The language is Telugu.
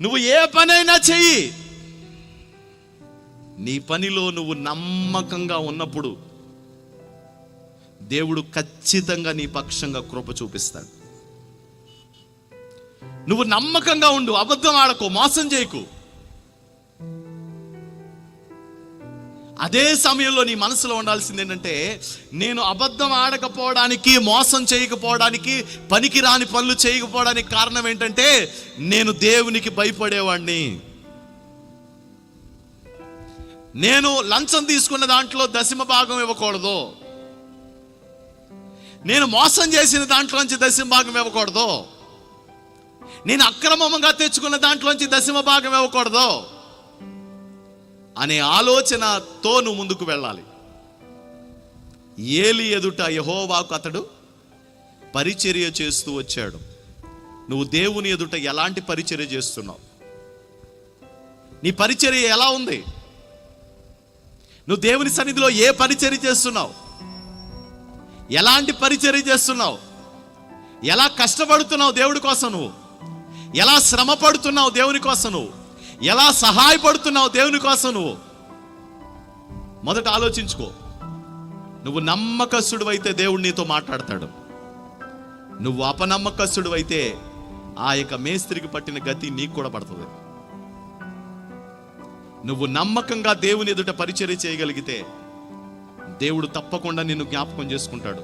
నువ్వు ఏ పనైనా చెయ్యి, నీ పనిలో నువ్వు నమ్మకంగా ఉన్నప్పుడు దేవుడు ఖచ్చితంగా నీ పక్షంగా కృప చూపిస్తాడు. నువ్వు నమ్మకంగా ఉండు, అబద్ధం ఆడకు, మోసం చేయకు. అదే సమయంలో నీ మనసులో ఉండాల్సింది ఏంటంటే, నేను అబద్ధం ఆడకపోవడానికి, మోసం చేయకపోవడానికి, పనికి రాని పనులు చేయకపోవడానికి కారణం ఏంటంటే, నేను దేవునికి భయపడేవాడిని. నేను లంచం తీసుకున్న దాంట్లో 10వ భాగం ఇవ్వకూడదు, నేను మోసం చేసిన దాంట్లోంచి 10వ భాగం ఇవ్వకూడదు, నేను అక్రమంగా తెచ్చుకున్న దాంట్లోంచి 10వ భాగం ఇవ్వకూడదు అనే ఆలోచనతో నువ్వు ముందుకు వెళ్ళాలి. ఏలి ఎదుట యెహోవాకు అతడు పరిచర్య చేస్తూ వచ్చాడు. నువ్వు దేవుని ఎదుట ఎలాంటి పరిచర్య చేస్తున్నావు? నీ పరిచర్య ఎలా ఉంది? నువ్వు దేవుని సన్నిధిలో ఏ పరిచర్య చేస్తున్నావు? ఎలాంటి పరిచర్య చేస్తున్నావు? ఎలా కష్టపడుతున్నావు దేవుడి కోసం? నువ్వు ఎలా శ్రమ పడుతున్నావు దేవుని కోసం? నువ్వు ఎలా సహాయపడుతున్నావు దేవుని కోసం? నువ్వు మొదట ఆలోచించుకో. నువ్వు నమ్మకస్తుడు అయితే దేవుడు నీతో మాట్లాడతాడు. నువ్వు అపనమ్మకస్తుడు అయితే ఆ యొక్క మేస్త్రికి పట్టిన గతి నీకు కూడా పడుతుంది. నువ్వు నమ్మకంగా దేవుని ఎదుట పరిచర్య చేయగలిగితే దేవుడు తప్పకుండా నిన్ను జ్ఞాపకం చేసుకుంటాడు.